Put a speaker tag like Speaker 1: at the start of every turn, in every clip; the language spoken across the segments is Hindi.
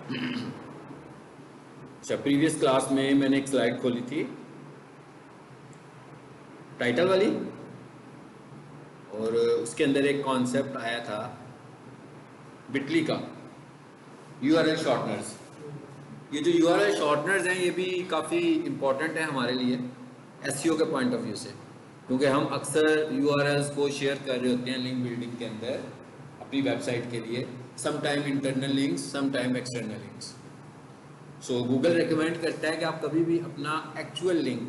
Speaker 1: अच्छा, प्रीवियस क्लास में मैंने एक स्लाइड खोली थी टाइटल वाली, और उसके अंदर एक कॉन्सेप्ट आया था बिटली का, यूआरएल शॉर्टनर्स। ये जो यूआरएल शॉर्टनर्स हैं ये भी काफ़ी इम्पोर्टेंट है हमारे लिए एसईओ के पॉइंट ऑफ व्यू से, क्योंकि हम अक्सर यूआरएल्स को शेयर कर रहे होते हैं लिंक बिल्डिंग के अंदर अपनी वेबसाइट के लिए, some time internal links, some time external links. So Google recommend करता है कि आप कभी भी अपना एक्चुअल लिंक,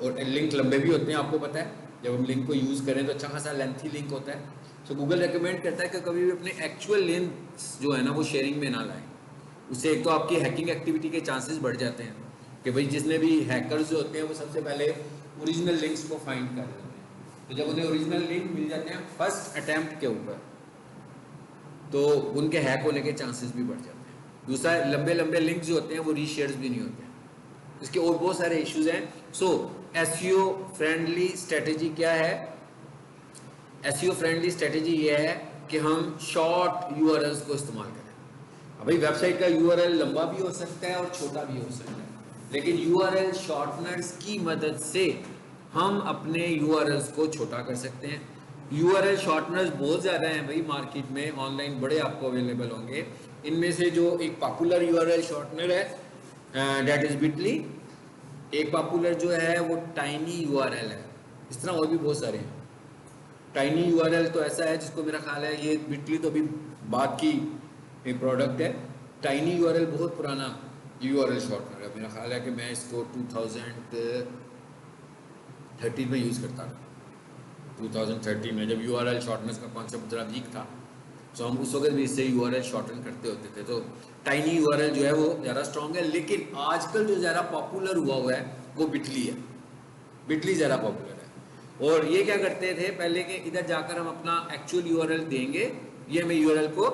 Speaker 1: और लिंक लंबे भी होते हैं आपको पता है, जब हम लिंक को यूज़ करें तो अच्छा खासा लेंथी लिंक होता है। सो गूगल रिकमेंड करता है कि कभी भी अपने एक्चुअल लिंक्स जो है ना वो शेयरिंग में ना लाएं। उससे एक तो आपकी हैकिंग एक्टिविटी के चांसेस बढ़ जाते हैं कि भाई जितने भी हैकर्स जो होते हैं वो सबसे पहले ओरिजिनल लिंक्स को फाइंड कर लेते हैं, तो जब उन्हें ओरिजिनल लिंक मिल जाते हैं फर्स्ट अटैम्प्ट के ऊपर तो उनके हैक होने के चांसेस भी बढ़ जाते हैं। दूसरा, लंबे लंबे लिंक्स जो होते हैं वो रीशेयर्स भी नहीं होते हैं, इसके और बहुत सारे इश्यूज हैं। सो एसईओ फ्रेंडली स्ट्रेटेजी क्या है? एसईओ फ्रेंडली स्ट्रेटेजी ये है कि हम शॉर्ट यूआरएल्स को इस्तेमाल करें। अभी वेबसाइट का यूआरएल लंबा भी हो सकता है और छोटा भी हो सकता है, लेकिन यूआरएल शॉर्टनर्स की मदद से हम अपने यूआरएल्स को छोटा कर सकते हैं। यूआरएल शॉर्टनर्स बहुत ज़्यादा हैं भाई मार्केट में, ऑनलाइन बड़े आपको अवेलेबल होंगे। इनमें से जो एक पॉपुलर यूआरएल शॉर्टनर है दैट इज बिटली, एक पॉपुलर जो है वो टाइनी यूआरएल है। इस तरह और भी बहुत सारे हैं। टाइनी यूआरएल तो ऐसा है जिसको मेरा ख्याल है, ये बिटली तो अभी बाद की एक प्रोडक्ट है। टाइनी यूआरएल बहुत पुराना यूआरएल शॉर्टनर है, मेरा ख्याल है कि मैं इसको 2013 में यूज़ करता था। 2013 में जब यूआरएल शॉर्टनर्स का कॉन्सेप्ट जरा वीक था, तो हम उस वक्त भी इससे यूआरएल शॉर्टन करते होते थे। तो टाइनी यूआरएल जो है वो ज़्यादा स्ट्रॉन्ग है, लेकिन आजकल जो ज़्यादा पॉपुलर हुआ है वो बिटली है। बिटली ज़्यादा पॉपुलर है। और ये क्या करते थे पहले कि इधर जाकर हम अपना एक्चुअल यूआरएल देंगे, ये हमें यूआरएल को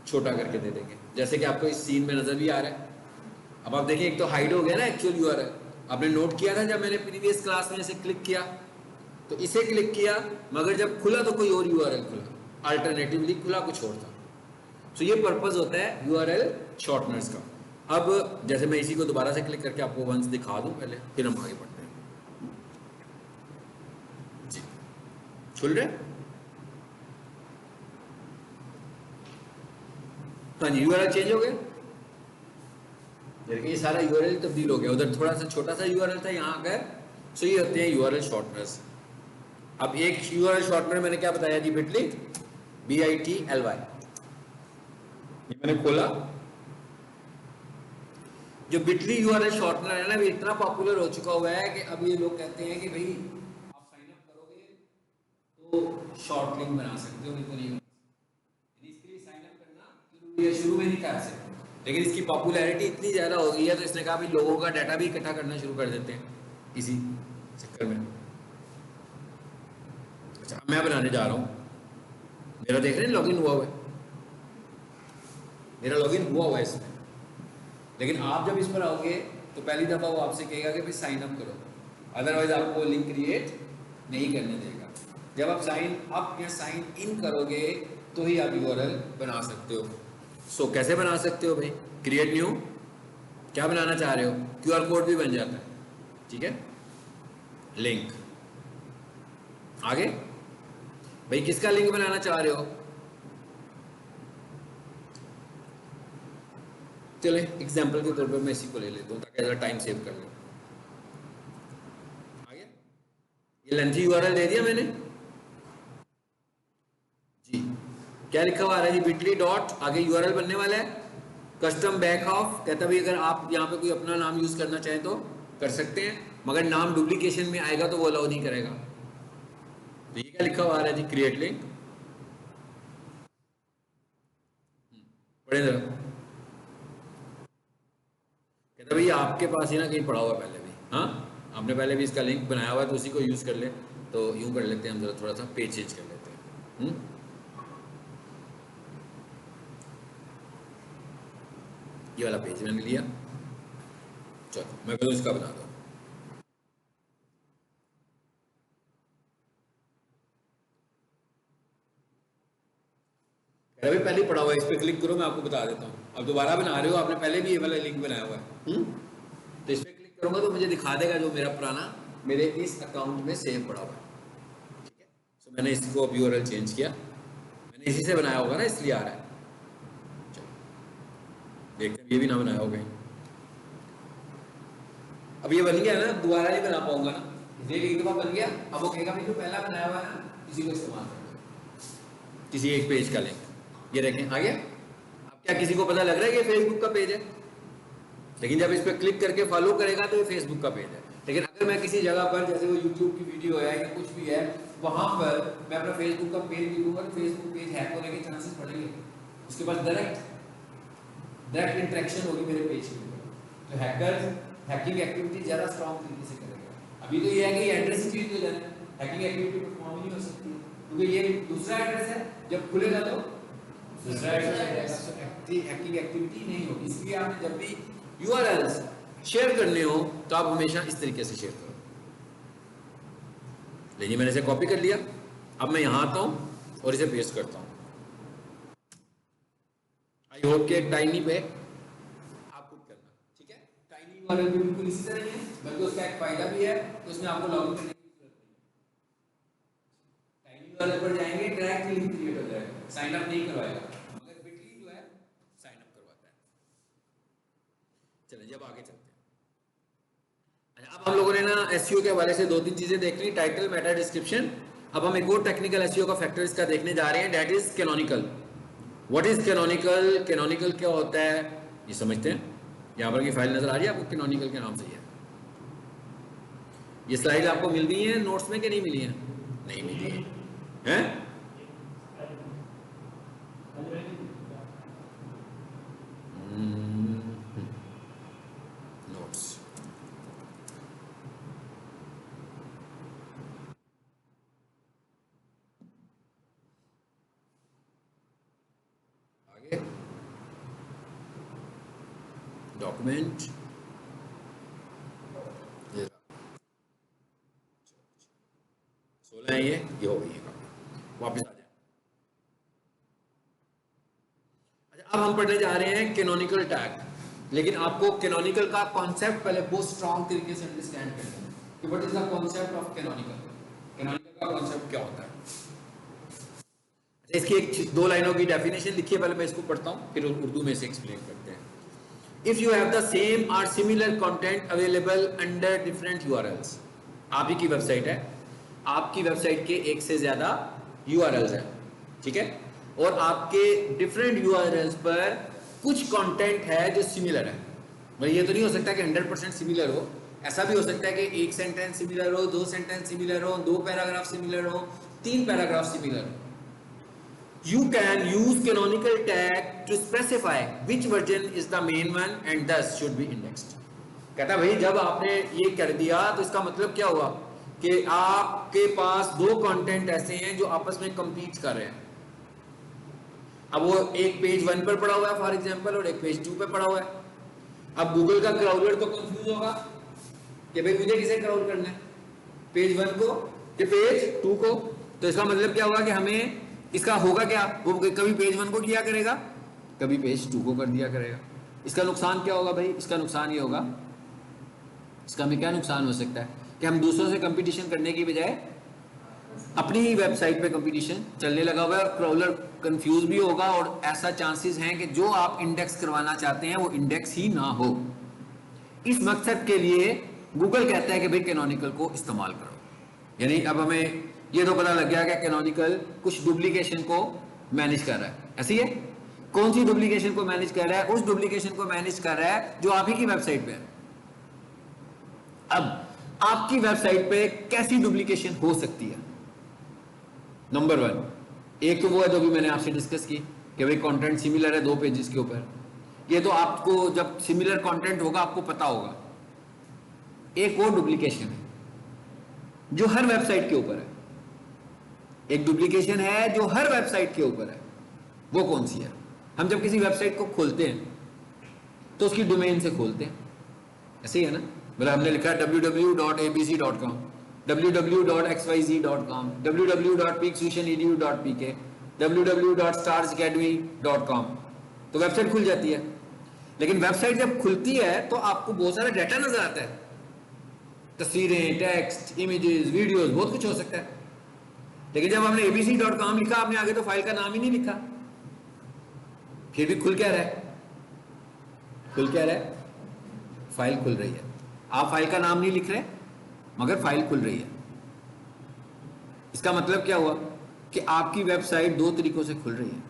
Speaker 1: छोटा करके दे देंगे, जैसे कि आपको इस सीन में नज़र भी आ रहा है। अब आप देखिए, एक तो हाइड हो गया ना एक्चुअल यूआरएल, आपने नोट किया था जब मैंने प्रीवियस क्लास में इसे क्लिक किया, तो इसे क्लिक किया मगर जब खुला तो कोई और यूआरएल खुला, अल्टरनेटिवली खुला कुछ और था। तो ये पर्पस होता है यूआरएल शॉर्टनर्स का। अब जैसे मैं इसी को दोबारा से क्लिक करके आपको वंस दिखा दूं पहले, फिर हम आगे बढ़ते हैं। जी, खुल रहे? हाँ जी, यूआरएल चेंज हो गया। ये सारा यूआरएल तब्दील हो गया, उधर थोड़ा सा छोटा सा यूआरएल था, यहाँ आ गए। सो ये होते हैं यूआरएल शॉर्टनर्स। अब एक यूआरएल शॉर्टनर मैंने क्या बताया जी, बिटली, BITLY। ये मैंने खोला। जो बिटली यूआरएल शॉर्टनर है ना, वो इतना पॉपुलर हो चुका हुआ है कि अब ये लोग कहते हैं कि भाई आप साइन अप करोगे तो शॉर्ट लिंक बना सकते हो, नहीं तो नहीं बना सकते। इसके लिए साइन अप करना जरूरी है, शुरू में नहीं कर सकते, लेकिन इसकी पॉपुलैरिटी इतनी ज़्यादा हो गई है तो इसने कहा भाई लोगों का डाटा भी इकट्ठा करना शुरू कर देते हैं इसी चक्कर में। अच्छा, मैं बनाने जा रहा हूँ, मेरा देख रहे हैं लॉगिन हुआ हुआ है, मेरा लॉगिन हुआ हुआ है इसमें। लेकिन आप जब इस पर आओगे तो पहली दफ़ा वो आपसे कहेगा कि भाई साइन अप करो, अदरवाइज आपको लिंक क्रिएट नहीं करने देगा। जब आप साइन अप या साइन इन करोगे तो ही आप यूआरएल बना सकते हो। सो कैसे बना सकते हो भाई? क्रिएट न्यू, क्या बनाना चाह रहे हो? क्यूआर कोड भी बन जाता है, ठीक है। लिंक आगे, भाई किसका लिंक बनाना चाह रहे हो? चले एग्जाम्पल के तौर पर मैं इसी को ले लेता हूँ ताकि ज़रा टाइम सेव कर लूँ। आगे ये लेंथी यूआरएल दे दिया मैंने जी। क्या लिखा हुआ आ रहा है जी? बिटली डॉट, आगे यूआरएल बनने वाला है, कस्टम बैक ऑफ, कहता भाई अगर आप यहाँ पे कोई अपना नाम यूज करना चाहें तो कर सकते हैं, मगर नाम डुप्लीकेशन में आएगा तो वो अलाउ नहीं करेगा। तो ये क्या लिखा हुआ आ रहा है जी? Create link. पढ़े जरा, कहता भाई आपके पास ही ना कहीं पड़ा हुआ पहले भी, हाँ आपने पहले भी इसका लिंक बनाया हुआ है तो उसी को यूज कर ले। तो यूं कर लेते हैं हम, जरा थोड़ा सा पेज चेंज कर लेते हैं। ये वाला पेज मैंने लिया, चलो मैं पहले इसका बना दूँ। अभी पहले ही पढ़ा हुआ है, इस पर क्लिक करो, मैं आपको बता देता हूँ। अब दोबारा बना रहे हो, आपने पहले भी ये वाला लिंक बनाया हुआ है। तो इस पर क्लिक करूँगा तो मुझे दिखा देगा जो मेरा पुराना मेरे इस अकाउंट में सेव पड़ा हुआ है। ठीक है, तो मैंने इसको अब यूआरएल चेंज किया, मैंने इसी से बनाया होगा ना, इसलिए आ रहा है। चलो देखते हैं, ये भी ना बनाया होगा। अब ये बन गया ना, दोबारा नहीं बना पाऊंगा ना, इसलिए एक दफा बन गया। अब वो कहेगा भाई जो पहला बनाया हुआ है ना, इसी को इस्तेमाल करो, किसी एक पेज का लिंक। ये देखें आ गया। अब क्या किसी को पता लग रहा है कि फेसबुक का पेज है? लेकिन जब इस पर क्लिक करके फॉलो करेगा तो ये फेसबुक का पेज है। लेकिन अगर मैं किसी जगह पर, जैसे वो यूट्यूब की वीडियो है या कुछ भी है, वहां पर मैं अपना फेसबुक का पेज लिखूंगा तो फेसबुक पेज हैक होने के चांसेस बढ़ेंगे। उसके पास डायरेक्ट इंटरेक्शन होगी मेरे पेज के ऊपर, तो हैकर हैकिंग एक्टिविटी ज़्यादा स्ट्रॉन्ग तरीके से करेगा। अभी तो ये है कि एड्रेस ही चेंज हो जाए, हैकिंग एक्टिविटी परफॉर्म ही नहीं हो सकती, क्योंकि ये दूसरा एड्रेस है, जब खुलेगा तो दूसरा एड्रेस, हैकिंग एक्टिविटी नहीं होगी। इसलिए आपने जब भी यूआरएल्स शेयर करने हो तो आप हमेशा इस तरीके से शेयर करो। लेकिन मैंने इसे कॉपी कर लिया, अब मैं यहां आता हूं और इसे पेस्ट करता हूं। आई होप के टाइनी पे आप खुद करना, ठीक है। टाइनी यूआरएल भी बिल्कुल इसी तरह है, बल्कि उसका एक फायदा भी है, तो उसमें आपको लॉगिन करने की जरूरत नहीं। टाइनी यूआरएल पर जाएंगे, डायरेक्ट लिंक क्रिएट हो जाएगा, साइन अप नहीं करवाएगा, मगर बिटली जो है साइन अप करवाता है। चलिए जब आगे चलते हैं। अब हम लोगों ने ना एसईओ के हवाले से 2-3 चीजें देख ली, टाइटल, मेटा डिस्क्रिप्शन। अब हम एक और टेक्निकल एसईओ का फैक्टर इसका देखने जा रहे हैं, that is canonical. What is canonical? Canonical क्या होता है ये समझते हैं। यहाँ पर की फाइल नजर आ रही है आपको कैनोनिकल के नाम से है। ये स्लाइड आपको मिल गई है नोट्स में कि नहीं मिली है? नहीं मिली है, हैं? नोट्स आगे, डॉक्यूमेंट, 16 है ये हो गई है, वापस आ जाए। अच्छा, अब हम पढ़ने जा रहे हैं कैनोनिकल टैग। लेकिन आपको कैनोनिकल का कॉन्सेप्ट पहले बहुत स्ट्रॉन्ग तरीके से अंडरस्टैंड करना है कि what is the concept of canonical. Canonical का कॉन्सेप्ट क्या होता है? अच्छा, इसकी एक 2 लाइनों की डेफिनेशन लिखी है, पहले मैं इसको पढ़ता हूँ, फिर उर्दू में से एक्सप्लेन करते हैं। If you have the same or similar content available under different URLs, आप ही की वेबसाइट है, आपकी वेबसाइट के एक से ज्यादा यूआरएल्स हैं, ठीक है, और आपके डिफरेंट यूआरएल्स पर कुछ कंटेंट है जो सिमिलर है। मतलब ये तो नहीं हो सकता कि 100% सिमिलर हो, ऐसा भी हो सकता है कि 1 सेंटेंस सिमिलर हो, 2 सेंटेंस सिमिलर हो, 2 पैराग्राफ सिमिलर हो, 3 पैराग्राफ सिमिलर हो। You can use canonical tag to specify which version is the main one and thus should be indexed. कहता भाई जब आपने ये कर दिया तो इसका मतलब क्या हुआ कि आपके पास 2 कंटेंट ऐसे हैं जो आपस में compete कर रहे हैं। अब वो एक पेज 1 पर पड़ा हुआ है फॉर एग्जांपल और एक पेज 2 पर पड़ा हुआ है। अब गूगल का क्राउलर तो कंफ्यूज होगा कि भाई मुझे किसे क्राउल करना है, पेज 1 को या पेज 2 को। तो इसका मतलब क्या हुआ कि हमें इसका होगा क्या, वो कभी पेज 1 को किया करेगा, कभी पेज 2 को कर दिया करेगा। इसका नुकसान क्या होगा भाई? इसका नुकसान ये होगा, इसका हमें क्या नुकसान हो सकता है कि हम दूसरों से कंपटीशन करने की बजाय अपनी ही वेबसाइट पे कंपटीशन चलने लगा हुआ है, क्राउलर कंफ्यूज भी होगा और ऐसा चांसेस हैं कि जो आप इंडेक्स करवाना चाहते हैं वो इंडेक्स ही ना हो। इस मकसद के लिए गूगल कहता है कि भाई कैनोनिकल को इस्तेमाल करो। यानी अब हमें ये तो पता लग गया कि कैनोनिकल कुछ डुप्लीकेशन को मैनेज कर रहा है, ऐसी है। कौन सी डुप्लीकेशन को मैनेज कर रहा है? उस डुप्लीकेशन को मैनेज कर रहा है जो आप ही की वेबसाइट पे है। अब आपकी वेबसाइट पे कैसी डुप्लीकेशन हो सकती है? नंबर 1, एक तो वो है जो भी मैंने आपसे डिस्कस की कि भाई कंटेंट सिमिलर है 2 पेजेस के ऊपर। ये तो आपको जब सिमिलर कंटेंट होगा आपको पता होगा। एक और डुप्लीकेशन है जो हर वेबसाइट के ऊपर है, एक डुप्लीकेशन है जो हर वेबसाइट के ऊपर है। वो कौन सी है? हम जब किसी वेबसाइट को खोलते हैं तो उसकी डोमेन से खोलते हैं, ऐसे ही है ना। मतलब हमने लिखा है www.abc.com, www.xyz.com, www.peaksusanedu.pk, www.starsacademy.com, तो वेबसाइट खुल जाती है। लेकिन वेबसाइट जब खुलती है तो आपको बहुत सारा डाटा नजर आता है, तस्वीरें, टेक्स्ट, इमेजेस, वीडियोस, बहुत कुछ हो सकता है। लेकिन जब हमने abc.com लिखा, आपने आगे तो फाइल का नाम ही नहीं लिखा, फिर भी खुल क्या रहा है? खुल क्या रहा है? फाइल खुल रही है। आप फाइल का नाम नहीं लिख रहे मगर फाइल खुल रही है। इसका मतलब क्या हुआ कि आपकी वेबसाइट दो तरीकों से खुल रही है।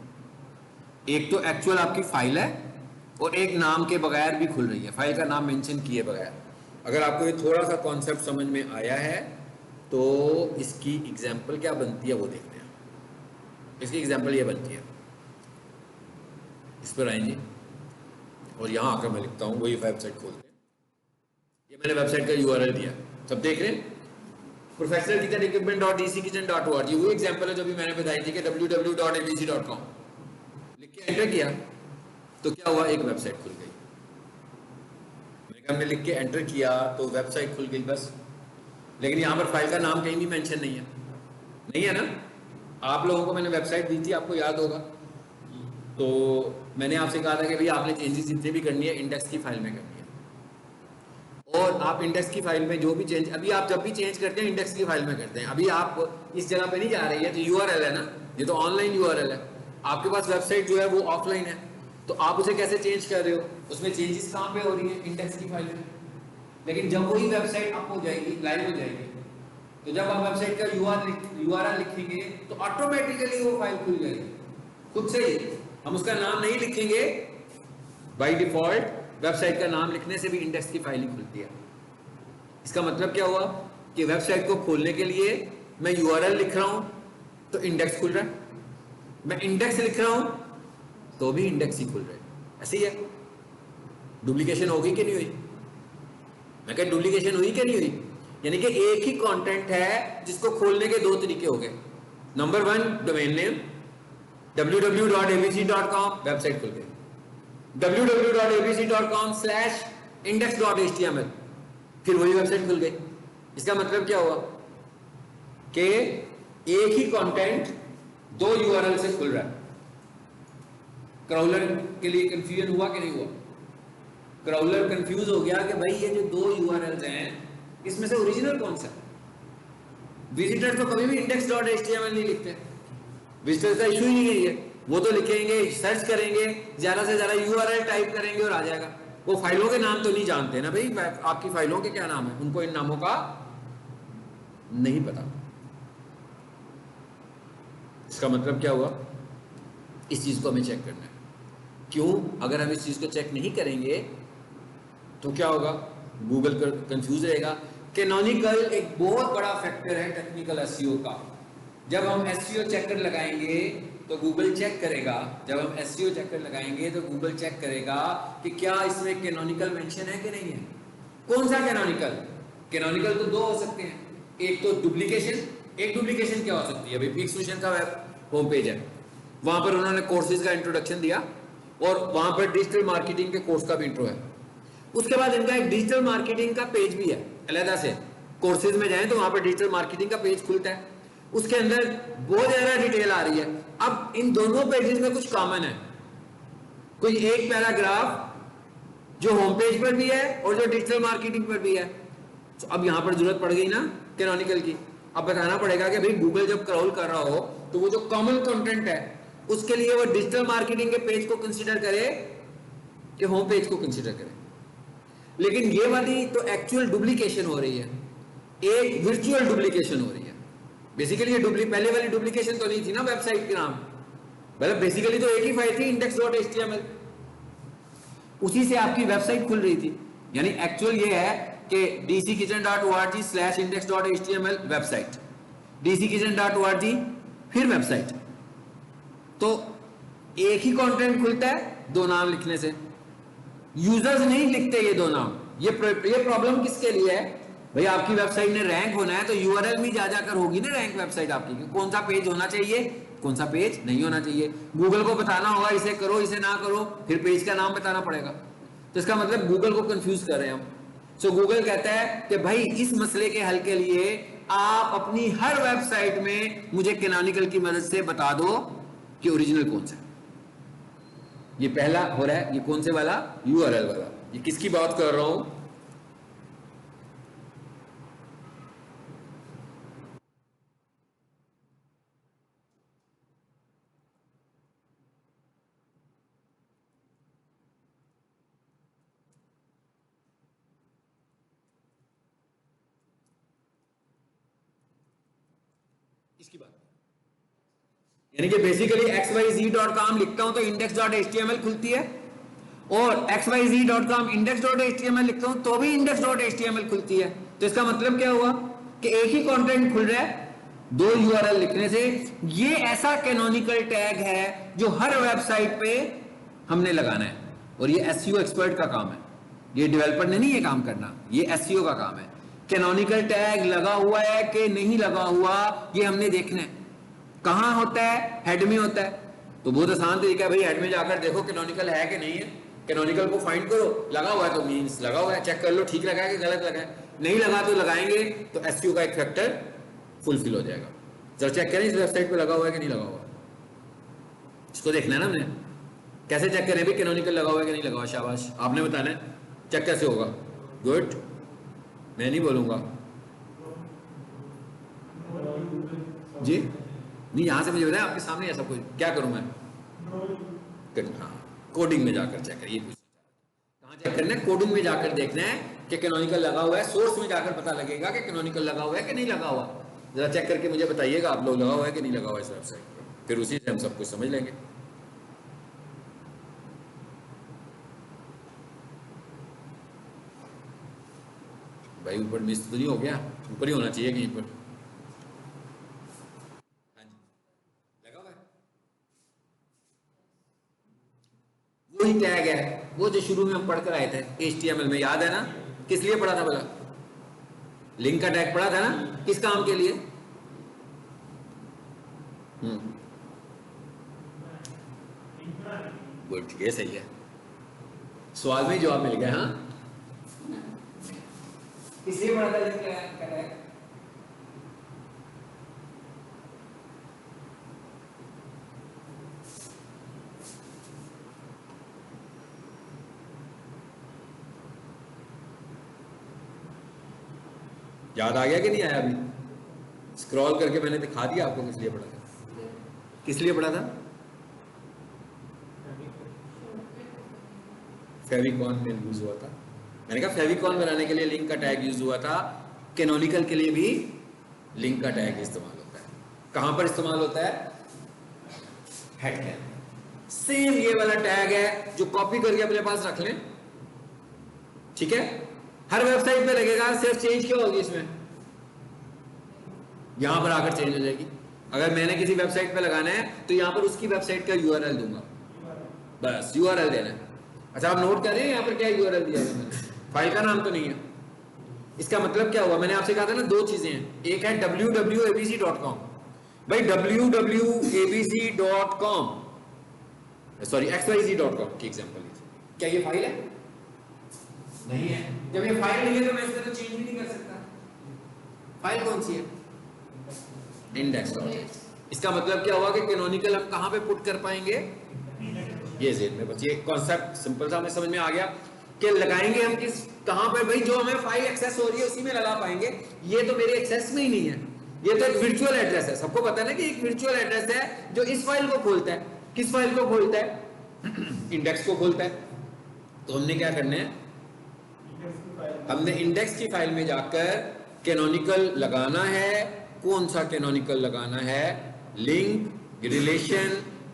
Speaker 1: एक तो एक्चुअल आपकी फाइल है और एक नाम के बगैर भी खुल रही है, फाइल का नाम मेंशन किए बगैर। अगर आपको ये थोड़ा सा कॉन्सेप्ट समझ में आया है तो इसकी एग्जांपल क्या बनती है वो देखते हैं। इसकी एग्जांपल ये बनती है, इस पर आएंगे और यहाँ आकर मैं लिखता हूँ वही वेबसाइट खोलते हैं। ये मैंने वेबसाइट का URL दिया, सब देख रहे हैं, प्रोफेशनल किचन इक्विपमेंट .dckitchen.org। वो एग्जांपल है जो भी मैंने बताई थी कि www.abc.com लिख के एंटर किया तो क्या हुआ, एक वेबसाइट खुल गई। हमने लिख के एंटर किया तो वेबसाइट खुल गई बस। लेकिन यहाँ पर फाइल का नाम कहीं भी मेंशन नहीं है, नहीं है ना? आप लोगों को मैंने वेबसाइट दी थी, आपको याद होगा। तो मैंने आपसे कहा था कि भाई आपने चेंजेस जितने भी करनी है इंडेक्स की फाइल में करनी है, और आप इंडेक्स की फाइल में जो भी चेंज, अभी आप जब भी चेंज करते हैं इंडेक्स की फाइल में करते हैं। अभी आप इस जगह पे नहीं जा रही है, तो URL है ना, ये तो ऑनलाइन URL है। आपके पास वेबसाइट जो है वो ऑफलाइन है, तो आप उसे कैसे चेंज कर रहे हो? उसमें चेंजेस कहाँ पे हो रही है? इंडेक्स की फाइल में। लेकिन जब वही वेबसाइट अप हो जाएगी, लाइव हो जाएगी, तो जब आप वेबसाइट का URL लिखेंगे तो ऑटोमेटिकली वो फाइल खुल जाएगी खुद से ही। हम उसका नाम नहीं लिखेंगे, बाय डिफॉल्ट वेबसाइट का नाम लिखने से भी इंडेक्स की फाइल ही खुलती है। इसका मतलब क्या हुआ कि वेबसाइट को खोलने के लिए मैं URL लिख रहा हूं तो इंडेक्स खुल रहा है, मैं इंडेक्स लिख रहा हूं तो भी इंडेक्स ही खुल रहा है। ऐसे ही है। डुप्लीकेशन होगी कि नहीं हुई? मैं कह डुप्लीकेशन हुई कि नहीं हुई? यानी कि एक ही कंटेंट है जिसको खोलने के दो तरीके हो गए। Number 1 domain name www.abc.com, website खुल गई। www.abc.com/index.html, फिर वही वेबसाइट खुल गई। इसका मतलब क्या हुआ कि एक ही कंटेंट दो URL से खुल रहा है। क्राउलर के लिए कंफ्यूजन हुआ कि नहीं हुआ? क्राउलर कंफ्यूज हो गया कि भाई ये जो दो URLs हैं इसमें से ओरिजिनल कौन सा है? विजिटर तो कभी भी index.html नहीं लिखते, विजिटर का इशू ही नहीं है। वो तो लिखेंगे, सर्च करेंगे, ज्यादा से ज्यादा URL टाइप करेंगे और आ जाएगा। वो फाइलों के नाम तो नहीं जानते ना भाई, आपकी फाइलों के क्या नाम है, उनको इन नामों का नहीं पता। इसका मतलब क्या हुआ? इस चीज को हमें चेक करना है। क्यों? अगर हम इस चीज को चेक नहीं करेंगे तो क्या होगा? गूगल कंफ्यूज रहेगा। कैनोनिकल एक बहुत बड़ा फैक्टर है टेक्निकल SEO का। जब हम SEO चेकर लगाएंगे तो गूगल चेक करेगा, जब हम SEO चेकर लगाएंगे तो गूगल चेक करेगा कि क्या इसमें कैनोनिकल मेंशन है कि नहीं है। कौन सा कैनोनिकल? कैनोनिकल तो दो हो सकते हैं, एक तो डुप्लीकेशन। एक डुप्लीकेशन क्या हो सकती है? अभी पीक्स मिशन का होम पेज है, वहां पर उन्होंने कोर्सेज का इंट्रोडक्शन दिया और वहां पर डिजिटल मार्केटिंग के कोर्स का भी इंट्रो है। उसके बाद इनका एक डिजिटल मार्केटिंग का पेज भी है अलग से। कोर्सेज में जाएं तो वहां पर डिजिटल मार्केटिंग का पेज खुलता है, उसके अंदर बहुत ज्यादा डिटेल आ रही है। अब इन दोनों पेजेस में कुछ कॉमन है, कोई एक पैराग्राफ जो होम पेज पर भी है और जो डिजिटल मार्केटिंग पर भी है। तो अब यहां पर जरूरत पड़ गई ना कैनोनिकल की। अब बताना पड़ेगा कि भाई गूगल जब क्रॉल कर रहा हो तो वो जो कॉमन कंटेंट है उसके लिए वो डिजिटल मार्केटिंग के पेज को कंसीडर करे कि होम पेज को कंसीडर करे। लेकिन ये वाली तो एक्चुअल डुप्लीकेशन हो रही है, एक वर्चुअल डुप्लीकेशन हो रही है। बेसिकली ये पहले वाली डुप्लीकेशन तो नहीं थी ना वेबसाइट के नाम, मतलब बेसिकली तो एक ही फाइल थी index.html, उसी से आपकी वेबसाइट खुल रही थी। यानी एक्चुअल ये है कि dckitchen.org/index.html वेबसाइट, dckitchen.org फिर वेबसाइट। तो एक ही कंटेंट खुलता है दो नाम लिखने से। यूजर्स नहीं लिखते ये दो नाम। ये प्रॉब्लम किसके लिए है भाई? आपकी वेबसाइट ने रैंक होना है तो URL भी जा जाकर होगी ना रैंक वेबसाइट आपकी, कि कौन सा पेज होना चाहिए, कौन सा पेज नहीं होना चाहिए। गूगल को बताना होगा इसे करो इसे ना करो, फिर पेज का नाम बताना पड़ेगा। तो इसका मतलब गूगल को कंफ्यूज कर रहे हैं हम। सो गूगल कहता है कि भाई इस मसले के हल के लिए आप अपनी हर वेबसाइट में मुझे कैनोनिकल की मदद से बता दो कि ओरिजिनल कौन सा है। ये पहला हो रहा है, ये कौन से वाला, यूआरएल वाला। ये किसकी बात कर रहा हूं, इसकी बात, यानी कि बेसिकली xyz.com लिखता हूं तो index.html खुलती है, और xyz.com index.html लिखता हूं तो भी index.htmल खुलती है। तो इसका मतलब क्या हुआ कि एक ही कंटेंट खुल रहा है दो यूआरएल लिखने से। ये ऐसा कैनोनिकल टैग है जो हर वेबसाइट पे हमने लगाना है, और ये एसईओ एक्सपर्ट का काम है, ये डेवलपर ने नहीं ये काम करना, ये एसईओ का काम है। कैनोनिकल टैग लगा हुआ है कि नहीं लगा हुआ ये हमने देखना है। कहां होता है, हेड में होता है। तो बहुत आसान तरीका है भाई, हेड में जाकर देखो कैनोनिकल है कि नहीं है, कैनोनिकल को फाइंड करो, लगा हुआ है तो मींस लगा हुआ है, चेक कर लो ठीक लगा है कि गलत लगा है। नहीं लगा तो लगाएंगे तो एसईओ का एक फैक्टर फुलफिल हो जाएगा। जरा चेक करें इस वेबसाइट पे लगा हुआ है कि नहीं लगा हुआ, इसको देखना है ना हमने। कैसे चेक करें भाई कैनोनिकल लगा हुआ है कि नहीं लगा हुआ, शाबाश आपने बताना है चेक कैसे होगा। गुड, मैं नहीं बोलूंगा जी, नहीं यहां से मुझे बताया आपके सामने ऐसा कोई, क्या करूं मैं, हाँ कोडिंग में जाकर चेक करिए। कहां चेक करना है, कोडिंग में जाकर देखना है कि कैनोनिकल लगा हुआ है। सोर्स में जाकर पता लगेगा कि कैनोनिकल लगा हुआ है कि नहीं लगा हुआ। जरा चेक करके मुझे बताइएगा आप लोग, लगा हुआ है कि नहीं लगा हुआ इस वेबसाइट पर, फिर उसी से हम सब कुछ समझ लेंगे। भाई ऊपर मिस तो नहीं हो गया, ऊपर ही होना चाहिए कहीं पर। वही टैग है वो जो शुरू में हम पढ़कर आए थे HTML में, याद है ना, किस लिए पढ़ा था भला, लिंक का टैग पढ़ा था ना, किस काम के लिए। गुड, ये सही है, सवाल में जवाब मिल गया। हाँ इसलिए पढ़ा था लिंक का टैग। याद आ गया कि नहीं आया, अभी स्क्रॉल करके मैंने दिखा दिया आपको किस लिए पढ़ा था, किस लिए पढ़ा था। फेविकॉन में यूज हुआ था, मैंने कहा फेविकॉन बनाने के लिए लिंक का टैग यूज हुआ था, कैनोनिकल के लिए भी लिंक का टैग इस्तेमाल होता है। कहां पर इस्तेमाल होता है, हेड टैग। सेम ये वाला टैग है जो कॉपी करके अपने पास रख लें, ठीक है, हर वेबसाइट पे लगेगा। सिर्फ चेंज क्या होगी इसमें, यहां पर आकर चेंज हो जाएगी। अगर मैंने किसी वेबसाइट पे लगाना है तो यहां पर उसकी वेबसाइट का यूआरएल दूंगा, बस यूआरएल देना है। अच्छा आप नोट करें यहाँ पर क्या यूआरएल दिया है मैंने, फाइल का नाम तो नहीं है। इसका मतलब क्या हुआ, मैंने आपसे कहा था ना दो चीजें हैं, एक है www.abc.com, भाई www.abc.com सॉरी xyz.com की एग्जांपल, क्या ये फाइल है, नहीं है। जब ये फाइल नहीं है तो मैं इसमें तो चेंज भी नहीं कर सकता। फाइल कौन सी है, index.html। इसका मतलब क्या हुआ कि कैनोनिकल हम कहां पे पुट कर पाएंगे, ये जेड में। बस ये कॉन्सेप्ट सिंपल सा हमें समझ में आ गया कि लगाएंगे हम किस, कहां पर, भाई जो हमें फाइल एक्सेस हो रही है उसी में लगा पाएंगे। ये तो मेरे एक्सेस में ही नहीं है, ये तो एक वर्चुअल एड्रेस है। सबको पता है ना कि एक वर्चुअल एड्रेस है जो इस फाइल को खोलता है। किस फाइल को खोलता है, इंडेक्स को खोलता है। तो हमने क्या करना है, हमने इंडेक्स की फाइल में जाकर कैनोनिकल लगाना है। कौन सा कैनोनिकल लगाना है, link relation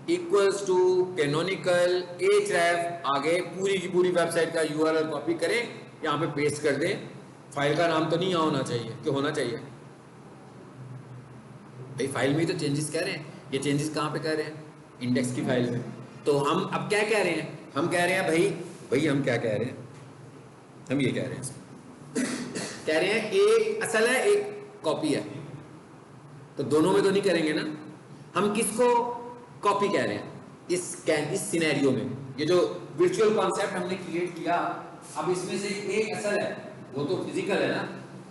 Speaker 1: equals to canonical href, आगे पूरी की पूरी वेबसाइट का यूआरएल कॉपी करें, यहां पे पेस्ट कर दें। फाइल का नाम तो नहीं होना चाहिए, क्यों होना चाहिए भाई, फाइल में ही तो चेंजेस कर रहे हैं। ये चेंजेस कहां पे कर रहे हैं, इंडेक्स की फाइल में। तो हम अब क्या कह रहे हैं, हम कह रहे हैं भाई हम क्या कह रहे हैं, हम ये कह रहे हैं, कह रहे हैं एक असल है एक कॉपी है, तो दोनों में तो नहीं करेंगे ना। हम किसको कॉपी कह रहे हैं, इस सिनेरियो में ये जो वर्चुअल कॉन्सेप्ट हमने क्रिएट किया, अब इसमें से एक असल है वो तो फिजिकल है ना,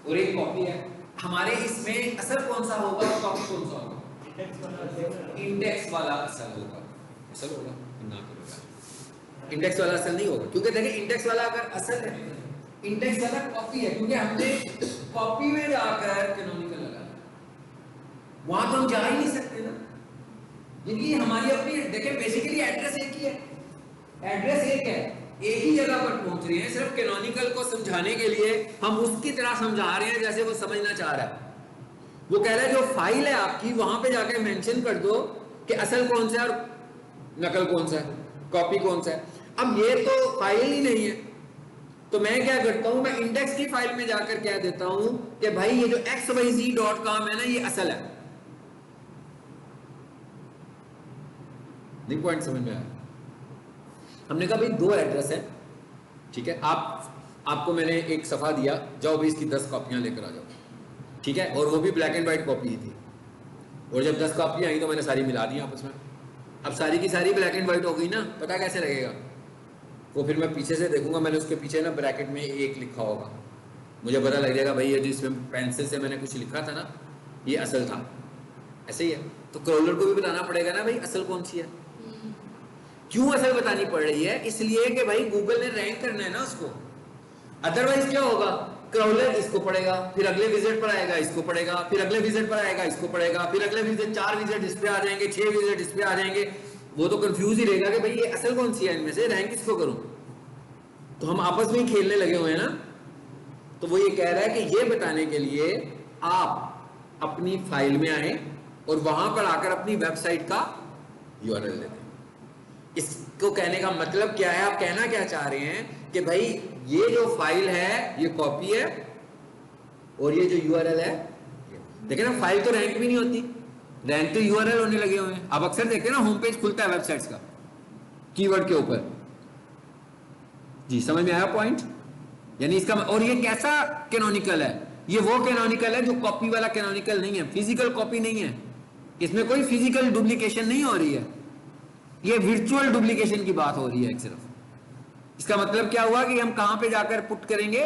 Speaker 1: और एक कॉपी है। हमारे इसमें असल कौन सा होगा और कॉपी कौन सा होगा, इंडेक्स वाला असल होगा, असल होगा ना करेगा, इंडेक्स वाला असल नहीं होगा, क्योंकि देखिए इंडेक्स वाला अगर असल है, इंडेक्स वाला कॉपी है, क्योंकि हमने कॉपी में जाकर कैनोनिकल लगा, वहां तो हम जा ही नहीं सकते ना, क्योंकि हमारी अपनी देखिए बेसिकली एड्रेस एक ही है, एड्रेस एक है, एक ही जगह पर पहुंच रहे हैं, सिर्फ कैनोनिकल को समझाने के लिए हम उसकी तरह समझा रहे हैं जैसे वो समझना चाह रहा है। वो कह रहा है जो फाइल है आपकी वहां पे जाके मेंशन कर दो कि असल कौन सा है और नकल कौन सा है, कॉपी कौन सा है। अब ये तो फाइल ही नहीं है, तो मैं क्या करता हूं, मैं इंडेक्स की फाइल में जाकर कह देता हूं कि भाई ये जो xyz.com है ना ये असल है। नहीं पॉइंट समझ में आया? हमने कहा भाई दो एड्रेस है, ठीक है, आपको मैंने एक सफा दिया, जाओ भी इसकी 10 कॉपियां लेकर आ जाओ, ठीक है, और वो भी ब्लैक एंड व्हाइट कॉपी ही थी, और जब 10 कॉपियां आई तो मैंने सारी मिला दी आपस में। अब सारी की सारी ब्लैक एंड व्हाइट हो गई ना, पता कैसे लगेगा? वो फिर मैं पीछे से देखूंगा, मैंने उसके पीछे ना ब्रैकेट में 1 लिखा होगा, मुझे पता लग जाएगा भाई ये जिसमें पेंसिल से मैंने कुछ लिखा था ना ये असल था। ऐसे ही है, तो क्रॉलर को भी बताना पड़ेगा ना भाई असल कौन सी है। क्यों असल बतानी पड़ रही है? इसलिए कि भाई गूगल ने रैंक करना है ना उसको, अदरवाइज क्या होगा, क्रॉलर इसको पढ़ेगा, फिर अगले विजिट पर आएगा इसको पढ़ेगा, फिर अगले विजिट पर आएगा इसको पढ़ेगा, फिर अगले विजिट 4 विजिट इस पे आ जाएंगे, 6 विजिट इस पे आ जाएंगे, वो तो कंफ्यूज ही रहेगा कि भाई ये असल कौन सी है इनमें से, रैंक किसको करूं। तो हम आपस में ही खेलने लगे हुए हैं ना। तो वो ये कह रहा है कि ये बताने के लिए आप अपनी फाइल में आए और वहां पर आकर अपनी वेबसाइट का यूआरएल दे दें। इसको कहने का मतलब क्या है, आप कहना क्या चाह रहे हैं कि भाई ये जो फाइल है ये कॉपी है और ये जो यूआरएल है, देखिए ना फाइल तो रैंक भी नहीं होती, रैंक तो यूआरएल होने लगे हुए हैं। आप अक्सर देखते हैं ना होम पेज खुलता है वेबसाइट्स का कीवर्ड के ऊपर। जी समझ में आया पॉइंट? यानी इसका, और ये कैसा कैनोनिकल है, ये वो कैनोनिकल है जो कॉपी वाला कैनोनिकल नहीं है, फिजिकल कॉपी नहीं है, इसमें कोई फिजिकल डुप्लीकेशन नहीं हो रही है, ये वर्चुअल डुप्लीकेशन की बात हो रही है एक सिर्फ। इसका मतलब क्या हुआ कि हम कहां पे जाकर पुट करेंगे,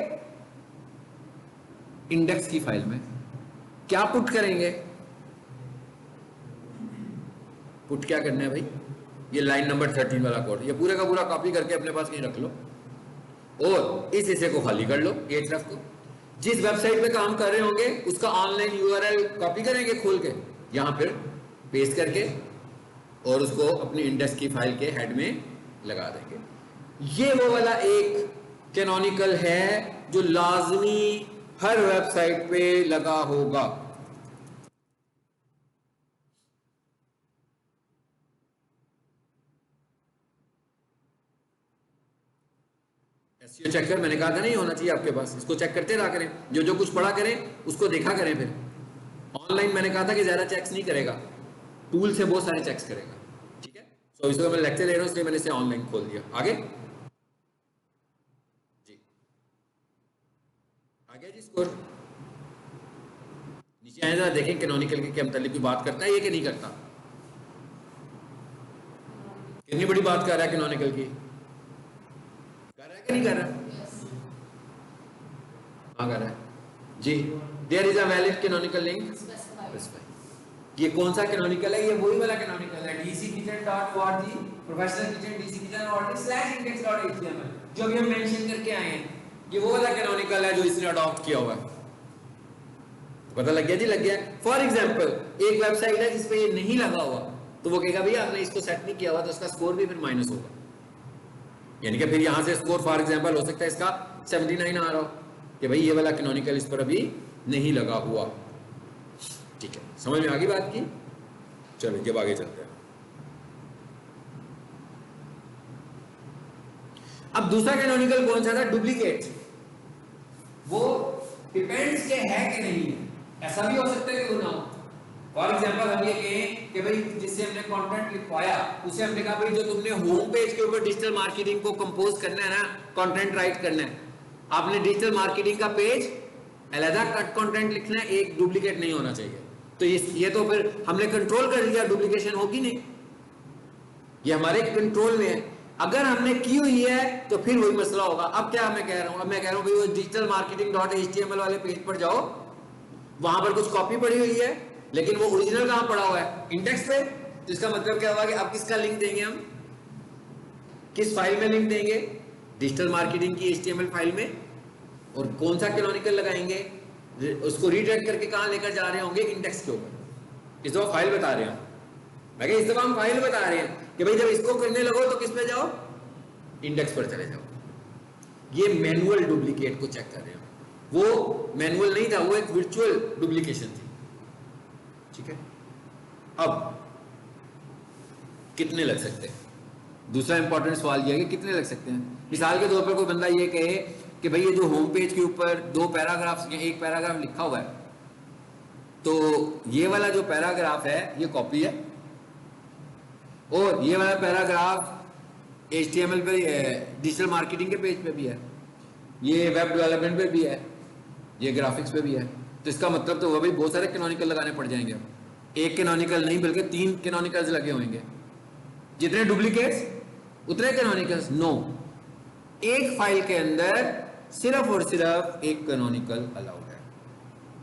Speaker 1: इंडेक्स की फाइल में। क्या पुट करेंगे, पुट क्या करना है भाई, ये लाइन नंबर 13 वाला कोड, ये पूरे का पूरा कॉपी करके अपने पास कहीं रख लो और इस हिस्से को खाली कर लो, ये तरफ को। जिस वेबसाइट पे काम कर रहे होंगे उसका ऑनलाइन यूआरएल कॉपी करेंगे खोल के, यहां पर पेस्ट करके और उसको अपनी इंडेक्स की फाइल के हेड में लगा देंगे। ये वो वाला एक कैनोनिकल है जो लाजमी हर वेबसाइट पे लगा होगा। एसईओ चेकर मैंने कहा था नहीं होना चाहिए आपके पास, इसको चेक करते रहा करें, जो जो कुछ पढ़ा करें उसको देखा करें। फिर ऑनलाइन मैंने कहा था कि ज्यादा चेक्स नहीं करेगा, टूल से बहुत सारे चेक्स करेगा, ठीक है। सो इसको मैं लेक्चर ले रहा हूं इसलिए मैंने इसे ऑनलाइन खोल दिया। आगे जी, आगे जी स्कोर नीचे आए जरा देखें कैनोनिकल के मतलब की बात करता है ये कि नहीं करता। कितनी बड़ी बात कर रहा है कैनोनिकल की, कर रहा है कि नहीं कर रहा? हाँ कर रहा है जी। There is a valid canonical link, ये कौन सा कैनोनिकल है, ये वही वाला कैनोनिकल है dckitchen.org professionalkitchen/index.html जो भी हम मेंशन करके आए हैं, ये वो वाला कैनोनिकल है जो इसने अडॉप्ट किया हुआ है। पता लग गया जी, लग गया। फॉर एग्जांपल एक वेबसाइट है जिस पे ये नहीं लगा हुआ तो वो कहेगा भैया आपने इसको सेट नहीं किया हुआ, तो उसका स्कोर भी फिर माइनस होगा, यानी कि फिर यहां से स्कोर फॉर एग्जांपल हो सकता है इसका 79 आ रहा हो कि भाई ये वाला कैनोनिकल इस पर अभी नहीं लगा हुआ। ठीक है, समझ में आ गई बात की? चलो जब आगे चलते हैं। अब दूसरा कैनोनिकल कौन सा था, डुप्लीकेट। वो डिपेंड्स के है कि नहीं है, ऐसा भी हो सकता है कि वो ना हो। फॉर एग्जांपल हम ये कहें कि भाई जिससे हमने कंटेंट लिखवाया उसे हमने कहा भाई जो तुमने होम पेज के ऊपर डिजिटल मार्केटिंग को कंपोज करना है ना, कंटेंट राइट करना है, आपने डिजिटल मार्केटिंग का पेज अलग कट कंटेंट लिखना है, एक डुप्लीकेट नहीं होना चाहिए। तो ये तो फिर हमने कंट्रोल कर लिया, डुप्लीकेशन होगी नहीं, ये हमारे कंट्रोल में है। अगर हमने की हुई है तो फिर वही मसला होगा। अब क्या मैं कह रहा हूं, अब मैं कह रहा हूं भाई वो digitalmarketing.html वाले पेज पर जाओ, वहां पर कुछ कॉपी पड़ी हुई है, लेकिन वो ओरिजिनल कहाँ पड़ा हुआ है? इंडेक्स पे। तो इसका मतलब क्या हुआ कि अब किसका लिंक देंगे हम? किस फाइल में लिंक देंगे? डिजिटल मार्केटिंग की HTML फाइल में। और कौन सा कैनोनिकल लगाएंगे? उसको रीडायरेक्ट करके कहाँ लेकर जा रहे होंगे? इंडेक्स के ऊपर। इस दफा फाइल बता रहे हैं, मैं इस दफा हम फाइल बता रहे हैं कि भाई जब इसको करने लगो तो किस पे जाओ? इंडेक्स पर चले जाओ। ये मैनुअल डुप्लीकेट को चेक कर रहे हो। वो मैनुअल नहीं था, वो एक वर्चुअल डुप्लीकेशन थी। ठीक है, अब कितने लग सकते हैं? दूसरा इंपॉर्टेंट सवाल यह है कि कितने लग सकते हैं। मिसाल के तौर पर कोई बंदा ये कहे कि भाई ये जो होम पेज के ऊपर 2 पैराग्राफ्स या 1 पैराग्राफ लिखा हुआ है, तो ये वाला जो पैराग्राफ है ये कॉपी है, और ये वाला पैराग्राफ HTML पे, डिजिटल मार्केटिंग के पेज पे भी है, ये वेब डेवलपमेंट पे भी है, ये ग्राफिक्स पे भी है। तो इसका मतलब तो वो भी बहुत सारे कैनोनिकल लगाने पड़ जाएंगे। एक कैनोनिकल नहीं बल्कि 3 कैनोनिकल्स लगे होंगे। जितने डुप्लीकेट्स उतने कैनोनिकल्स। नो, एक फाइल के अंदर सिर्फ और सिर्फ एक कैनोनिकल अलाउड है।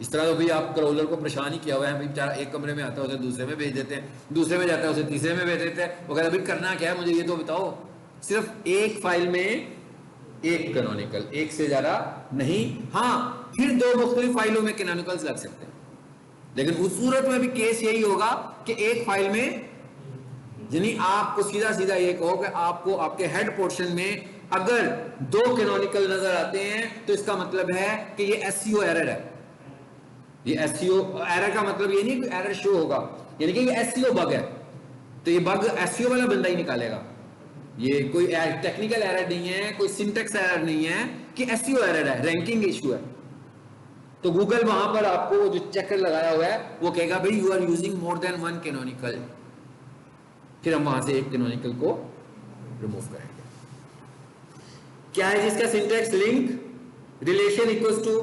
Speaker 1: इस तरह तो भी आप क्रॉलर को परेशान ही किया हुआ है, भाई बेचारा एक कमरे में आता है उसे दूसरे में भेज देते हैं, दूसरे में जाता है उसे तीसरे में भेज देते हैं। वो कहता है भाई करना क्या है मुझे ये तो बताओ। सिर्फ एक फाइल में एक कैनोनिकल, एक से ज्यादा नहीं। हाँ, फिर 2 मुख्तलिफ फाइलों में कैनोनिकल्स लग सकते हैं, लेकिन उस सूरत में भी केस यही होगा कि एक फाइल में, यानी आपको सीधा सीधा ये कहो कि आपको आपके हेड पोर्शन में अगर 2 कैनोनिकल नजर आते हैं तो इसका मतलब है कि ये SEO एरर है। ये SEO एरर का मतलब ये नहीं कि एरर शो होगा, यानी कि ये SEO बग है। तो ये बग SEO वाला बंदा ही निकालेगा। ये कोई टेक्निकल एरर नहीं है, कोई सिंटेक्स एरर नहीं है कि SEO एरर है, रैंकिंग इशू है। तो गूगल वहां पर आपको जो चेकर लगाया हुआ है वो कहेगा भाई you are using more than 1 canonical, फिर हम वहां से एक कैनोनिकल को रिमूव करेंगे। क्या है जिसका syntax? Link relation equals to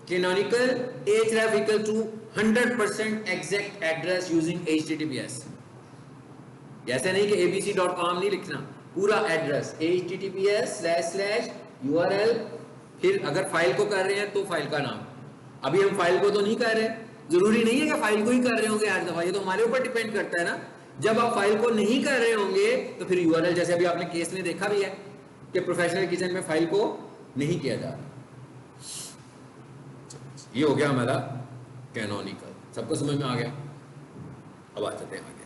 Speaker 1: canonical href equal to 100% exact address using HTTPS। ऐसा नहीं कि abc.com नहीं लिखना, पूरा एड्रेस https//url, फिर अगर फाइल को कर रहे हैं तो फाइल का नाम। अभी हम फाइल को तो नहीं कर रहे, जरूरी नहीं है कि फाइल को ही कर रहे होंगे हर दफा, ये तो हमारे ऊपर डिपेंड करता है ना। जब आप फाइल को नहीं कर रहे होंगे तो फिर URL, जैसे अभी आपने केस में देखा भी है कि प्रोफेशनल किचन में फाइल को नहीं किया जा रहा। ये हो गया हमारा कैनोनिकल। सबको समझ में आ गया? अब आ जाते हैं आगे।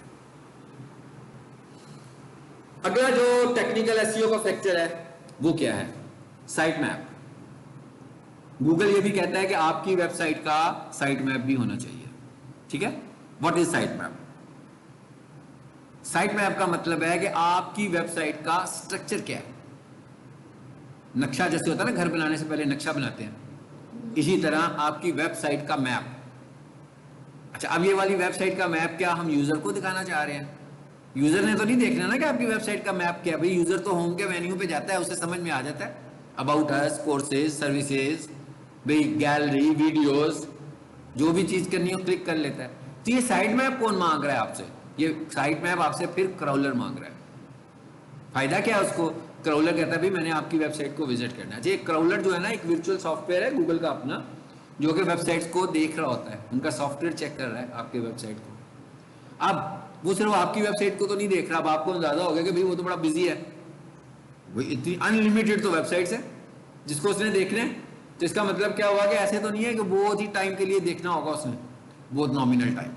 Speaker 1: अगला जो टेक्निकल SEO का फैक्टर है वो क्या है? Site map. गूगल ये भी कहता है कि आपकी वेबसाइट का साइट मैप भी होना चाहिए। ठीक है, what is site map? Site map का मतलब है कि आपकी वेबसाइट का स्ट्रक्चर क्या है। नक्शा जैसे होता है ना, घर बनाने से पहले नक्शा बनाते हैं, इसी तरह आपकी वेबसाइट का मैप। अच्छा, अब ये वाली वेबसाइट का मैप क्या हम यूजर को दिखाना चाह रहे हैं? यूजर ने तो नहीं देखना ना कि आपकी वेबसाइट का मैप क्या है। भाई यूजर तो होम के मेन्यू पे जाता है, उसे समझ में आ जाता है अबाउट अस, कोर्सेज, सर्विसेज, भाई गैलरी, वीडियोस, जो भी चीज करनी हो क्लिक कर लेता है। तो ये साइट मैप कौन मांग रहा है आपसे? ये साइट मैप आपसे फिर क्रॉलर मांग रहा है। फायदा क्या है उसको? क्रॉलर कहता है भाई मैंने आपकी वेबसाइट को विजिट करना है। जी, क्रॉलर जो है ना एक वर्चुअल सॉफ्टवेयर है गूगल का अपना, जो कि वेबसाइट्स को देख रहा होता है, उनका सॉफ्टवेयर चेक कर रहा है आपकी वेबसाइट को। अब वो सिर्फ आपकी वेबसाइट को तो नहीं देख रहा, अब आपको अंदाजा हो गया कि भाई वो तो बड़ा बिजी है, भाई इतनी अनलिमिटेड तो वेबसाइट्स है जिसको उसने देखने। तो इसका मतलब क्या हुआ कि ऐसे तो नहीं है कि बहुत ही टाइम के लिए देखना होगा उसने, बहुत नॉमिनल टाइम,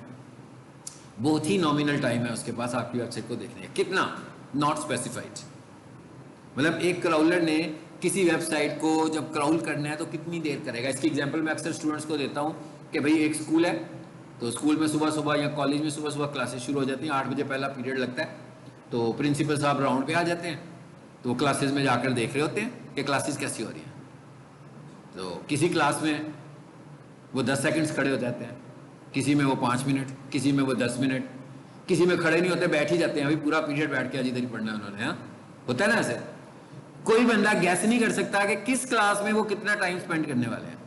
Speaker 1: बहुत ही नॉमिनल टाइम है उसके पास आपकी वेबसाइट को देखने का। कितना? Not specified. मतलब एक क्राउलर ने किसी वेबसाइट को जब क्राउल करना है तो कितनी देर करेगा। इसकी एग्जांपल मैं अक्सर स्टूडेंट्स को देता हूँ कि भाई एक स्कूल है, तो स्कूल में सुबह सुबह या कॉलेज में सुबह सुबह क्लासेस शुरू हो जाती हैं, 8 बजे पहला पीरियड लगता है। तो प्रिंसिपल साहब राउंड पे आ जाते हैं, तो वो क्लासेस में जाकर देख रहे होते हैं कि क्लासेस कैसी हो रही हैं। तो किसी क्लास में वो 10 सेकंड्स खड़े हो जाते हैं, किसी में वो 5 मिनट, किसी में वो 10 मिनट, किसी में खड़े नहीं होते, बैठ ही जाते हैं, अभी पूरा पीरियड बैठ के आज इधर ही पढ़ना है उन्होंने। हाँ, होता है ना ऐसे। कोई बंदा गैस नहीं कर सकता कि किस क्लास में वो कितना टाइम स्पेंड करने वाले हैं।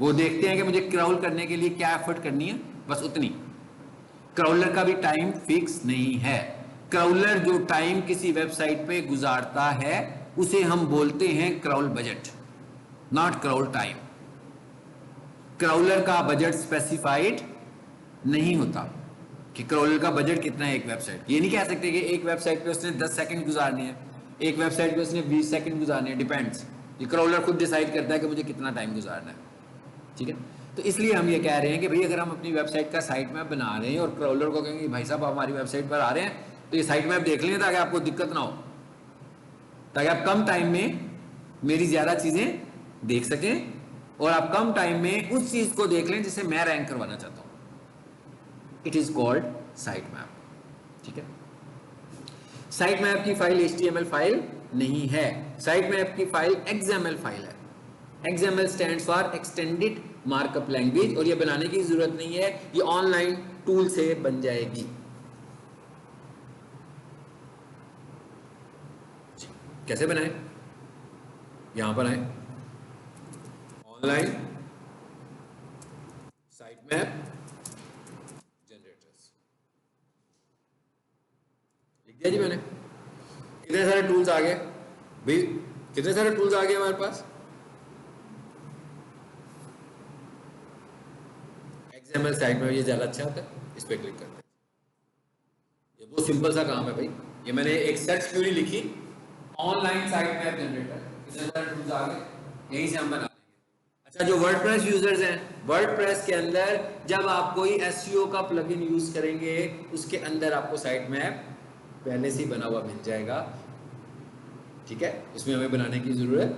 Speaker 1: वो देखते हैं कि मुझे क्राउल करने के लिए क्या एफर्ट करनी है, बस उतनी। क्राउलर का भी टाइम फिक्स नहीं है। क्राउलर जो टाइम किसी वेबसाइट पे गुजारता है उसे हम बोलते हैं crawl budget, not crawl time. Crawler का बजट स्पेसिफाइड नहीं होता कि क्रॉलर का बजट कितना है एक वेबसाइट। ये नहीं कह सकते कि एक वेबसाइट पे उसने 10 सेकंड गुजारनी है, एक वेबसाइट पे उसने 20 सेकंड गुजारनी है, डिपेंड्स। ये क्रॉलर खुद डिसाइड करता है कि मुझे कितना टाइम गुजारना है, ठीक है। तो इसलिए हम ये कह रहे हैं कि भाई अगर हम अपनी वेबसाइट का साइट मैप बना रहे हैं और क्रॉलर को कहेंगे भाई साहब हमारी वेबसाइट पर आ रहे हैं तो ये साइट मैप देख लें ताकि आपको दिक्कत ना हो, ताकि आप कम टाइम में मेरी ज़्यादा चीज़ें देख सकें और आप कम टाइम में उस चीज़ को देख लें जिसे मैं रैंक करवाना चाहता हूँ। It is called site map, ठीक है। साइट मैप की फाइल HTML फाइल नहीं है, साइट मैप की फाइल XML फाइल है। XML stands for extended markup language, और ये बनाने की जरूरत नहीं है, ये ऑनलाइन टूल से बन जाएगी। कैसे बनाए, यहां पर आए, ऑनलाइन साइट मैप जनरेटर्स लिख दिया जी मैंने। कितने सारे टूल्स आ गए भाई, कितने सारे टूल्स आ गए हमारे पास। XML साइट में ये ज़्यादा अच्छा होता है, इस पर क्लिक करते हैं। ये बहुत सिंपल सा काम है भाई, ये मैंने एक सर्च क्वेरी लिखी, ऑनलाइन साइट मैप जनरेटर, कितने सारे टूल्स आ गए, यहीं से हम बना लेंगे। अच्छा, जो वर्डप्रेस यूजर्स हैं, वर्डप्रेस के अंदर जब आप कोई SEO का प्लगइन यूज करेंगे उसके अंदर आपको साइट मैप पहले से ही बना हुआ मिल जाएगा, ठीक है। उसमें हमें बनाने की जरूरत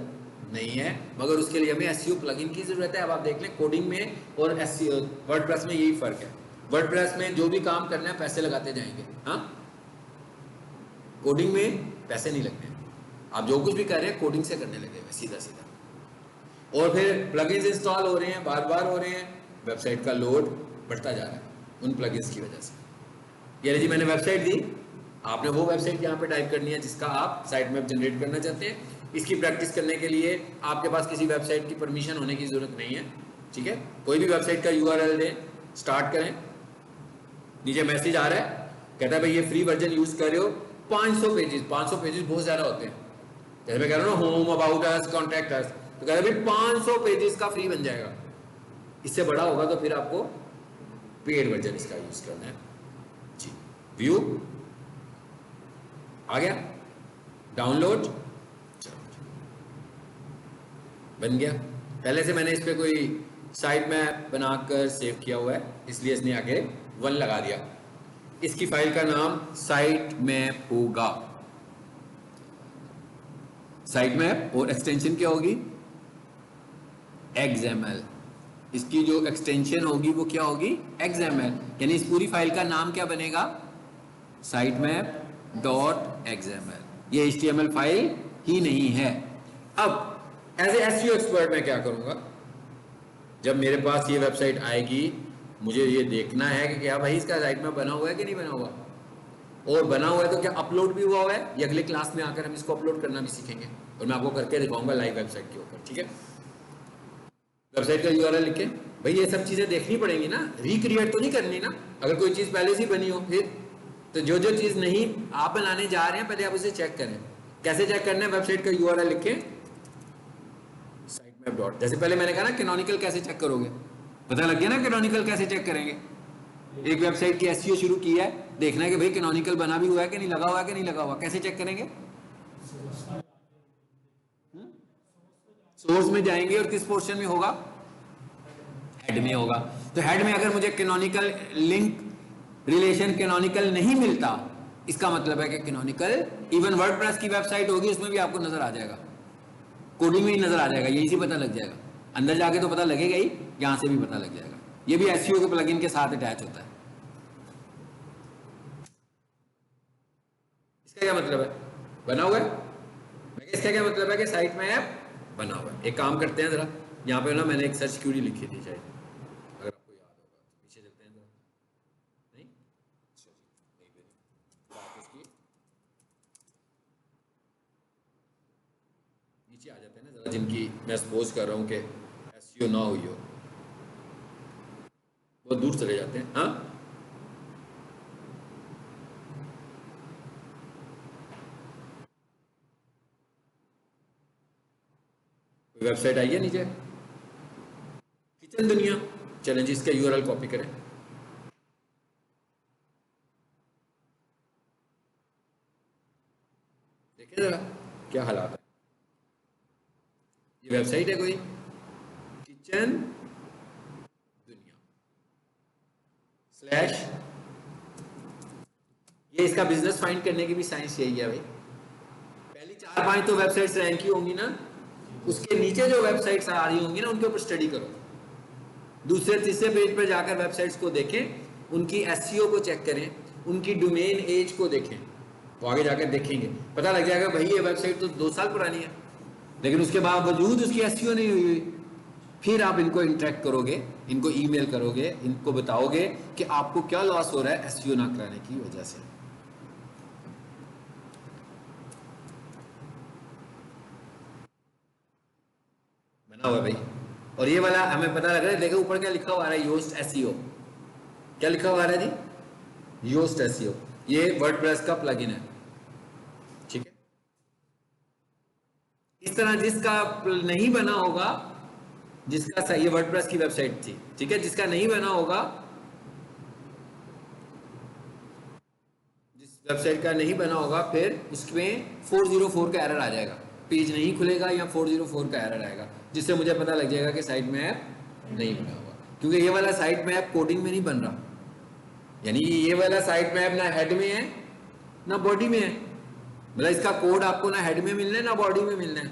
Speaker 1: नहीं है, मगर उसके लिए हमें SEO प्लगइन की जरूरत है। अब आप देख लें कोडिंग में और SEO वर्डप्रेस में यही फर्क है। वर्डप्रेस में जो भी काम करना है पैसे लगाते जाएंगे, हाँ, कोडिंग में पैसे नहीं लगते। आप जो कुछ भी कर रहे हैं कोडिंग से करने लगे सीधा सीधा, और फिर प्लगइन्स इंस्टॉल हो रहे हैं, बार बार हो रहे हैं, वेबसाइट का लोड बढ़ता जा रहा है उन प्लगइन्स की वजह से। ये जी मैंने वेबसाइट दी, आपने वो वेबसाइट यहाँ पे टाइप करनी है जिसका आप साइट मैप जनरेट करना चाहते हैं। इसकी प्रैक्टिस करने के लिए आपके पास किसी वेबसाइट की परमिशन होने की जरूरत नहीं है, ठीक है। कोई भी वेबसाइट का URL दें, स्टार्ट करें, नीचे मैसेज आ रहा है, कहता है भाई ये फ्री वर्जन यूज कर रहे हो, 500 पेजेस, 500 पेजेस बहुत ज्यादा होते हैं। जैसे मैं कह रहा हूँ ना, home, about us, contact us, तो कहता है भाई 500 पेजेस का फ्री बन जाएगा। इससे बड़ा होगा तो फिर आपको पेड वर्जन इसका यूज करना है जी। व्यू आ गया, डाउनलोड बन गया। पहले से मैंने इस पर कोई साइट मैप बनाकर सेव किया हुआ है, इसलिए इसने आगे 1 लगा दिया। इसकी फाइल का नाम साइट मैप होगा, साइट मैप, और एक्सटेंशन क्या होगी, XML। इसकी जो एक्सटेंशन होगी वो क्या होगी, XML। यानी इस पूरी फाइल का नाम क्या बनेगा, साइट मैप .xml। ये HTML फाइल ही नहीं है। अब एज ए SEO एक्सपर्ट मैं क्या करूंगा, जब मेरे पास ये वेबसाइट आएगी मुझे ये देखना है कि क्या भाई इसका साइट मैप बना हुआ है कि नहीं बना हुआ, और बना हुआ है तो क्या अपलोड भी हुआ है। ये अगले क्लास में आकर हम इसको अपलोड करना भी सीखेंगे और मैं आपको करके दिखाऊंगा लाइव वेबसाइट के ऊपर, ठीक है। वेबसाइट का URL लिखें, भाई ये सब चीजें देखनी पड़ेंगी ना, रिक्रिएट तो नहीं करनी ना। अगर कोई चीज पहले से ही बनी हो फिर तो जो जो चीज नहीं आप बनाने जा रहे हैं पहले आप उसे चेक करें। कैसे चेक करना है, वेबसाइट का URL लिखें, साइट मैप डॉट, जैसे पहले मैंने कहा ना कैनोनिकल कैसे चेक करोगे, पता लग गया ना कैनोनिकल कैसे चेक करेंगे। एक वेबसाइट की SEO शुरू की है, देखना है कि भाई कैनोनिकल बना भी हुआ है कि नहीं, लगा हुआ है कि नहीं लगा हुआ, कैसे चेक करेंगे, सोर्स में जाएंगे और किस पोर्शन में होगा, हेड में होगा। तो हेड में अगर मुझे कैनोनिकल लिंक रिलेशन कैनोनिकल नहीं मिलता, इसका मतलब है कि कैनोनिकल इवन वर्डप्रेस की वेबसाइट होगी उसमें भी आपको नजर आ जाएगा, कोडिंग में ही नजर आ जाएगा, यही से पता लग जाएगा। अंदर जाके तो पता लगेगा ही, यहां से भी पता लग जाएगा। ये भी SEO के प्लगइन के साथ अटैच होता है। इसका क्या मतलब है, बना हुआ है, इसका क्या मतलब है कि साइट में ऐप बना हुआ है। एक काम करते हैं जरा, यहाँ पे ना मैंने एक सर्च क्वेरी लिखी थी शायद, अगर आपको याद होगा तो पीछे चलते हैं जरा, नहीं बात उसकी नीचे आ जाते हैं ना जरा, जिनकी मैं सपोज कर रहा हूँ कि SEO ना हुई हो, बहुत दूर चले जाते हैं। हाँ, वेबसाइट आई है नीचे, किचन दुनिया, चलें जी इसका URL कॉपी करें, देखें जरा क्या हालात है। ये वेबसाइट है कोई किचन दुनिया स्लैश, ये इसका बिजनेस फाइंड करने की भी साइंस यही है भाई। पहली 4-5 तो वेबसाइट्स रैंक की होंगी ना, उसके नीचे जो वेबसाइट्स आ रही होंगी ना उनके ऊपर स्टडी करो। दूसरे तीसरे पेज पर जाकर वेबसाइट्स को देखें, उनकी एसईओ को चेक करें, उनकी डोमेन एज को देखें, तो आगे जाकर देखेंगे पता लग जाएगा भाई ये वेबसाइट तो 2 साल पुरानी है लेकिन उसके बावजूद उसकी एसईओ नहीं हुई। फिर आप इनको इंटरेक्ट करोगे, इनको ईमेल करोगे, इनको बताओगे कि आपको क्या लॉस हो रहा है एसईओ ना कराने की वजह से। बना हुआ भाई। और ये वाला हमें पता लग रहा है, देखो ऊपर क्या लिखा हुआ है, योस्ट एसईओ। क्या लिखा हुआ है जी? Yoast SEO. ये वर्डप्रेस का प्लगइन है, ठीक है। इस तरह जिसका नहीं बना होगा, जिसका ये वर्डप्रेस की वेबसाइट थी, ठीक है, जिसका नहीं बना होगा, जिस वेबसाइट का नहीं बना होगा, फिर उसमें 404 का एरर आ जाएगा, पेज नहीं खुलेगा या 404 का एरर आएगा, जिससे मुझे पता लग जाएगा कि साइट मैप नहीं बना हुआ। क्योंकि ये वाला साइट मैप कोडिंग में नहीं बन रहा, यानी ये वाला साइट मैप ना हेड में है ना बॉडी में है, मतलब इसका कोड आपको ना हेड में मिलना है ना बॉडी में मिलना है।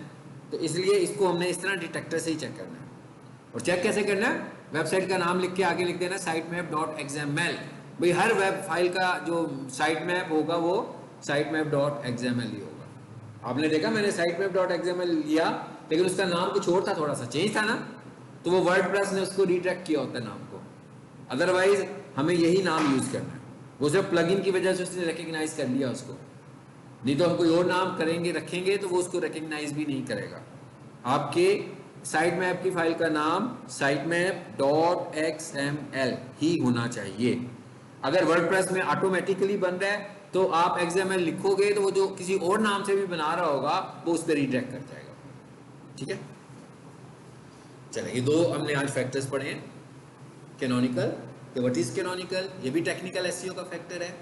Speaker 1: तो इसलिए इसको हमने इस तरह डिटेक्टर से ही चेक करना है। और चेक कैसे करना है? वेबसाइट का नाम लिख के आगे लिख देना साइट मैप डॉट एक्सएमएल। भाई हर वेब फाइल का जो साइट मैप होगा वो साइट मैप डॉट एक्सएमएल ही होगा। आपने देखा मैंने साइट मैप डॉट एक्सएमएल लिया, लेकिन उसका नाम कुछ और था, थोड़ा सा चेंज था ना, तो वो वर्डप्रेस ने उसको रिट्रैक्ट किया होता है नाम को। अदरवाइज हमें यही नाम यूज करना है। वो सिर्फ प्लगइन की वजह से उसने रिकग्नाइज कर लिया उसको, नहीं तो हम कोई और नाम करेंगे रखेंगे तो वो उसको रिकग्नाइज भी नहीं करेगा। आपके साइट मैप की फाइल का नाम साइट मैप डॉट एक्सएमएल ही होना चाहिए। अगर वर्डप्रेस में ऑटोमेटिकली बन रहा है तो आप एक्सएमएल लिखोगे तो वो जो किसी और नाम से भी बना रहा होगा वो उस पर रिडायरेक्ट कर जाएगा, ठीक है। चलिए ये 2 हमने आज फैक्टर्स पढ़े हैं। कैनोनिकल, व्हाट इज कैनोनिकल, ये भी टेक्निकल एसईओ का फैक्टर है।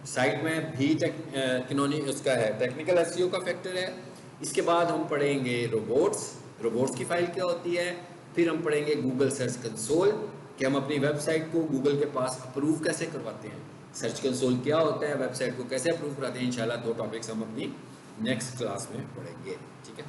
Speaker 1: साइट में भी उसका है टेक्निकल एसईओ का फैक्टर है। इसके बाद हम पढ़ेंगे रोबोट्स की फाइल क्या होती है। फिर हम पढ़ेंगे गूगल सर्च कंसोल, कि हम अपनी वेबसाइट को गूगल के पास अप्रूव कैसे करवाते हैं। सर्च कंसोल क्या होता है, वेबसाइट को कैसे अप्रूव कराते हैं। इंशाल्लाह 2 टॉपिक्स हम अपनी नेक्स्ट क्लास में पढ़ेंगे, ठीक है।